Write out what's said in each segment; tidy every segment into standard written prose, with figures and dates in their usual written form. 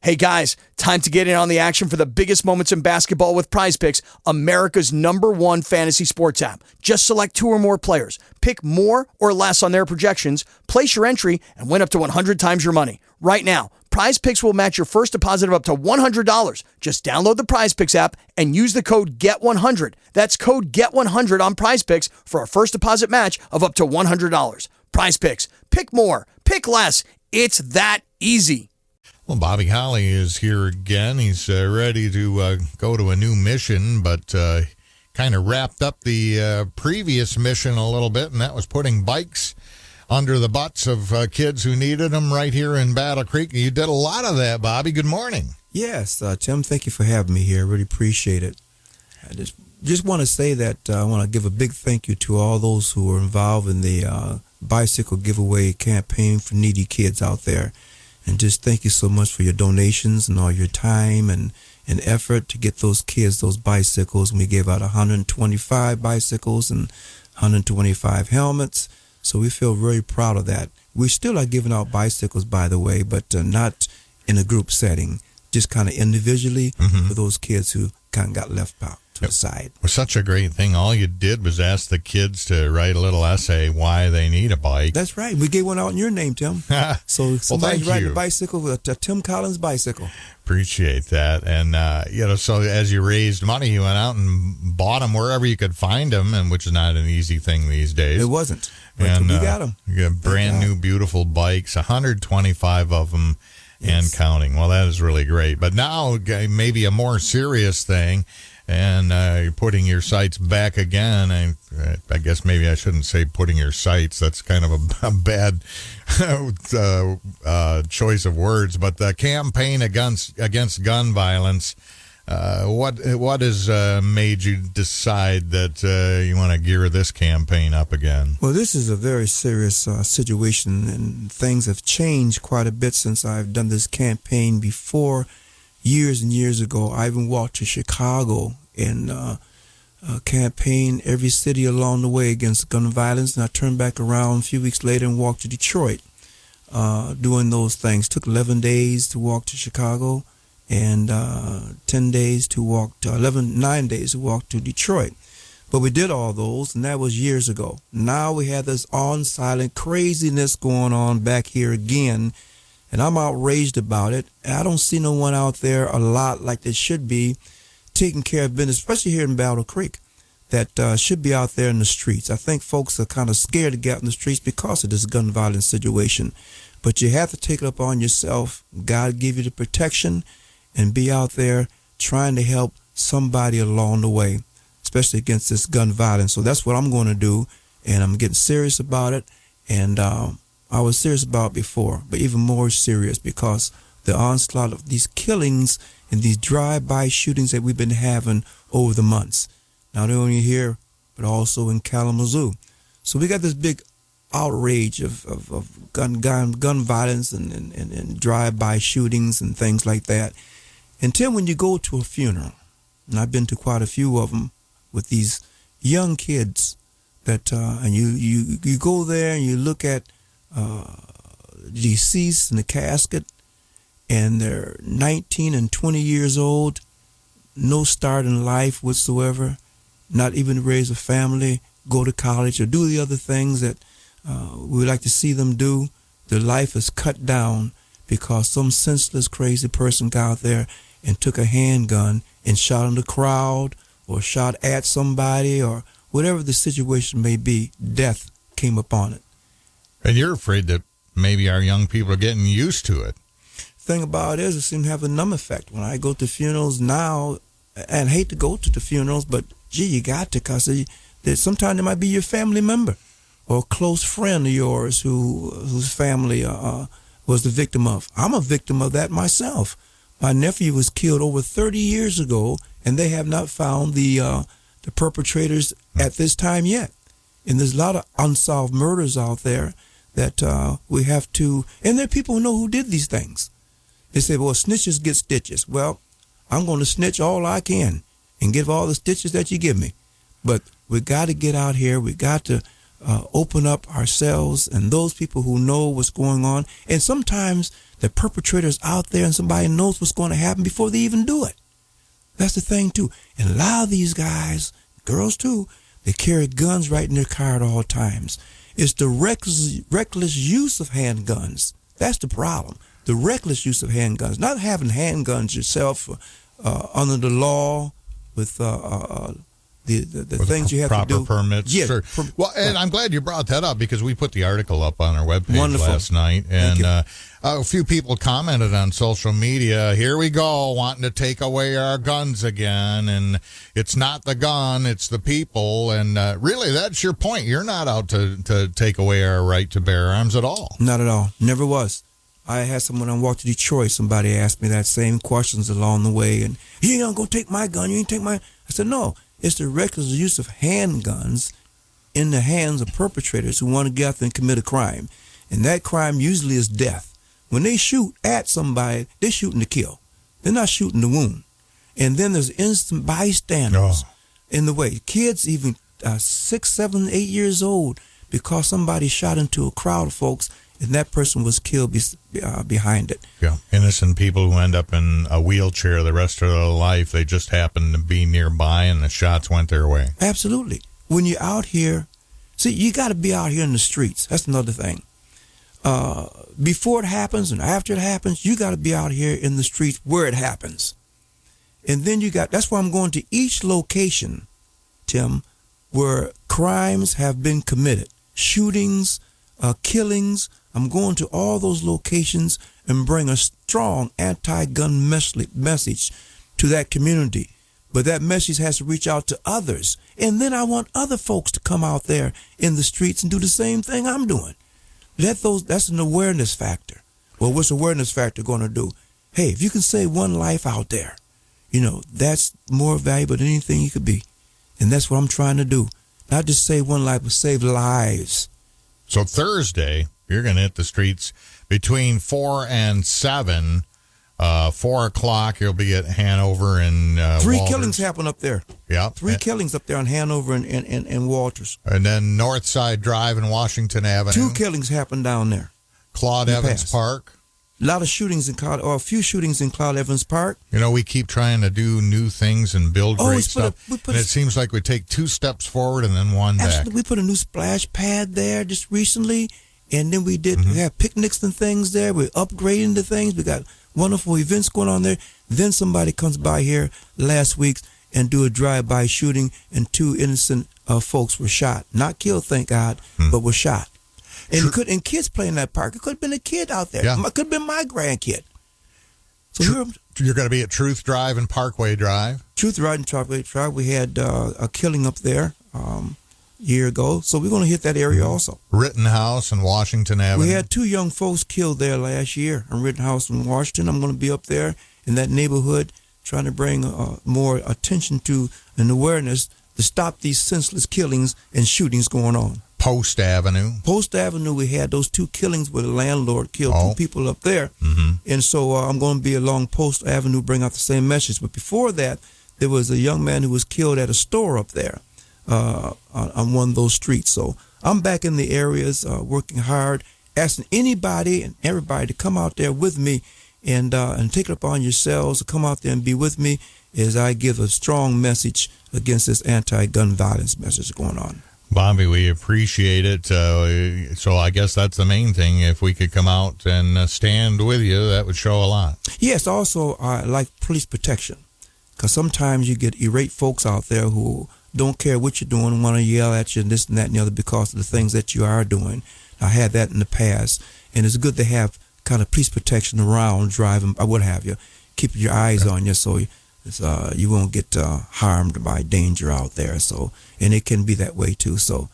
Hey guys, time to get in on the action for the biggest moments in basketball with Prize Picks, America's #1 fantasy sports app. Just select 2 or more players, pick more or less on their projections, place your entry, and win up to 100 times your money. Right now, Prize Picks will match your first deposit of up to $100. Just download the Prize Picks app and use the code GET100. That's code GET100 on Prize Picks for a first deposit match of up to $100. Prize Picks. Pick more. Pick less. It's that easy. Well, Bobby Holley is here again. He's ready to go to a new mission, but kind of wrapped up the previous mission a little bit, and that was putting bikes under the butts of kids who needed them right here in Battle Creek. You did a lot of that, Bobby. Good morning. Yes, Tim, thank you for having me here. I really appreciate it. I just want to say that I want to give a big thank you to all those who were involved in the bicycle giveaway campaign for needy kids out there. And just thank you so much for your donations and all your time and effort to get those kids those bicycles. We gave out 125 bicycles and 125 helmets. So we feel very proud of that. We still are giving out bicycles, by the way, but not in a group setting, just kind of individually for those kids who kind of got left out to the side. It was such a great thing. All you did was ask the kids to write a little essay why they need a bike. That's right. We gave one out in your name, Tim. So somebody's riding a bicycle with a Tim Collins bicycle. Appreciate that. And, so as you raised money, you went out and bought them wherever you could find them, and which is not an easy thing these days. It wasn't. But and we got them. You got brand new, beautiful bikes, 125 of them and counting. Well, that is really great. But now maybe a more serious thing. And you're putting your sights back again. I guess maybe I shouldn't say putting your sights. That's kind of a bad choice of words. But the campaign against gun violence, what has made you decide that you want to gear this campaign up again? Well, this is a very serious situation, and things have changed quite a bit since I've done this campaign before. Years and years ago, I even walked to Chicago and campaigned every city along the way against gun violence. And I turned back around a few weeks later and walked to Detroit doing those things. Took 11 days to walk to Chicago and 9 days to walk to Detroit. But we did all those, and that was years ago. Now we have this on-silent craziness going on back here again. And I'm outraged about it. I don't see no one out there a lot like they should be taking care of business, especially here in Battle Creek, that should be out there in the streets. I think folks are kind of scared to get out in the streets because of this gun violence situation. But you have to take it up on yourself. God give you the protection and be out there trying to help somebody along the way, especially against this gun violence. So that's what I'm going to do, and I'm getting serious about it. And I was serious about it before, but even more serious because the onslaught of these killings and these drive-by shootings that we've been having over the months, not only here, but also in Kalamazoo. So we got this big outrage of gun violence and drive-by shootings and things like that. And Tim, when you go to a funeral, and I've been to quite a few of them with these young kids, that and you go there and you look at deceased in the casket, and they're 19 and 20 years old, no start in life whatsoever, not even raise a family, go to college, or do the other things that we like to see them do. Their life is cut down because some senseless, crazy person got out there and took a handgun and shot in the crowd or shot at somebody or whatever the situation may be. Death came upon it. And you're afraid that maybe our young people are getting used to it. Thing about it is, it seems to have a numb effect. When I go to funerals now, and I hate to go to the funerals, but gee, you got to, because sometimes it might be your family member or a close friend of yours whose family was the victim of. I'm a victim of that myself. My nephew was killed over 30 years ago, and they have not found the perpetrators at this time yet. And there's a lot of unsolved murders out there that we have to, and there are people who know who did these things. They say, well, snitches get stitches. Well, I'm going to snitch all I can and give all the stitches that you give me. But we got to get out here. We got to open up ourselves and those people who know what's going on. And sometimes the perpetrator's out there and somebody knows what's going to happen before they even do it. That's the thing, too. And a lot of these guys, girls, too, they carry guns right in their car at all times. It's the reckless use of handguns. That's the problem. The reckless use of handguns. Not having handguns yourself under the law with the things you have to do. Proper permits. Yeah. Sure. Well, and I'm glad you brought that up because we put the article up on our webpage Wonderful. last night. And a few people commented on social media, here we go, wanting to take away our guns again. And it's not the gun, it's the people. And really, that's your point. You're not out to take away our right to bear arms at all. Not at all. Never was. I had someone on walk to Detroit. Somebody asked me that same questions along the way. And you ain't going to take my gun. You ain't take my... I said, no. It's the reckless use of handguns in the hands of perpetrators who want to get out there and commit a crime. And that crime usually is death. When they shoot at somebody, they're shooting to kill. They're not shooting to wound. And then there's innocent bystanders in the way. Kids even 6, 7, 8 years old because somebody shot into a crowd of folks and that person was killed behind it. Yeah, innocent people who end up in a wheelchair the rest of their life. They just happen to be nearby and the shots went their way. Absolutely. When you're out here, see, you got to be out here in the streets. That's another thing. Before it happens and after it happens, you got to be out here in the streets where it happens. And then that's why I'm going to each location, Tim, where crimes have been committed, shootings, killings. I'm going to all those locations and bring a strong anti-gun message to that community. But that message has to reach out to others. And then I want other folks to come out there in the streets and do the same thing I'm doing. That's an awareness factor. Well, what's awareness factor going to do? Hey, if you can save one life out there, that's more valuable than anything you could be. And that's what I'm trying to do. Not just save one life, but save lives. So Thursday, you're going to hit the streets between 4 and 7. 4 o'clock, you'll be at Hanover and 3 Walters. killings happen up there. Yeah. 3 killings up there on Hanover and Walters. And then Northside Drive and Washington Avenue. 2 killings happen down there. Claude Evans Park. A lot of shootings a few shootings in Claude Evans Park. We keep trying to do new things and build great stuff. And it seems like we take 2 steps forward and then 1 back. We put a new splash pad there just recently. And then we have picnics and things there. We're upgrading the things. We got wonderful events going on there. Then somebody comes by here last week and do a drive-by shooting, and 2 innocent folks were shot. Not killed, thank God, but were shot. And kids play in that park. It could have been a kid out there. Yeah. It could have been my grandkid. So you're going to be at Truth Drive and Parkway Drive? Truth Drive and Parkway Drive. We had a killing up there year ago. So we're going to hit that area also. Rittenhouse and Washington Avenue. We had 2 young folks killed there last year in Rittenhouse and Washington. I'm going to be up there in that neighborhood trying to bring more attention to and awareness to stop these senseless killings and shootings going on. Post Avenue. Post Avenue, we had those 2 killings where the landlord killed 2 people up there. And so I'm going to be along Post Avenue, bring out the same message. But before that, there was a young man who was killed at a store up there on one of those streets. So I'm back in the areas working hard, asking anybody and everybody to come out there with me and take it upon yourselves to come out there and be with me as I give a strong message against this anti-gun violence message going on. Bobby, we appreciate it. So I guess that's the main thing. If we could come out and stand with you, that would show a lot. Yes, also I like police protection, because sometimes you get irate folks out there who don't care what you're doing, want to yell at you and this and that and the other because of the things that you are doing. I had that in the past, and it's good to have kind of police protection around, driving, what have you, keeping your eyes on you so you won't get harmed by danger out there. So, and it can be that way too. So,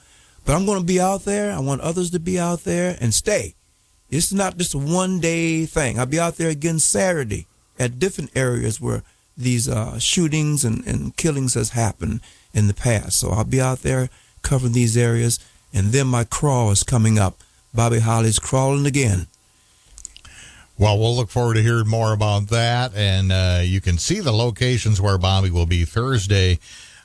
but I'm going to be out there. I want others to be out there and stay. It's not just a one-day thing. I'll be out there again Saturday at different areas where these shootings and killings has happened in the past. So I'll be out there covering these areas, and then my crawl is coming up. Bobby Holley's crawling again. Well, we'll look forward to hearing more about that, and you can see the locations where Bobby will be Thursday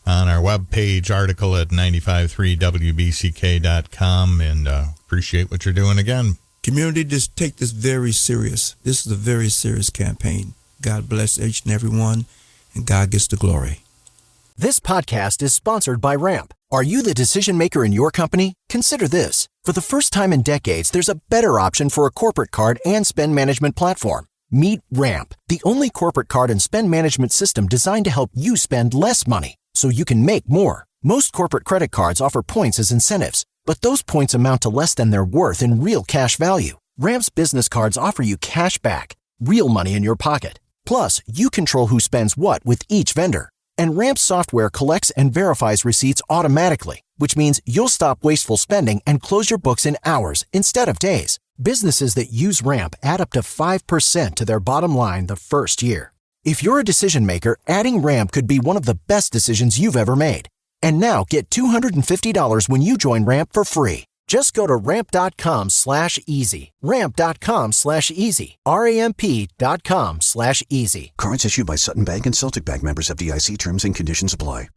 on our webpage, article at 953wbck.com, and appreciate what you're doing again. Community, just take this very serious. This is a very serious campaign. God bless each and every one, and God gets the glory. This podcast is sponsored by Ramp. Are you the decision maker in your company? Consider this. For the first time in decades, there's a better option for a corporate card and spend management platform. Meet Ramp, the only corporate card and spend management system designed to help you spend less money so you can make more. Most corporate credit cards offer points as incentives, but those points amount to less than their worth in real cash value. Ramp's business cards offer you cash back, real money in your pocket. Plus, you control who spends what with each vendor. And Ramp's software collects and verifies receipts automatically, which means you'll stop wasteful spending and close your books in hours instead of days. Businesses that use Ramp add up to 5% to their bottom line the first year. If you're a decision maker, adding Ramp could be one of the best decisions you've ever made. And now get $250 when you join Ramp for free. Just go to ramp.com/easy. Ramp.com/easy. RAMP.com/easy. Cards issued by Sutton Bank and Celtic Bank, members of FDIC. Terms and conditions apply.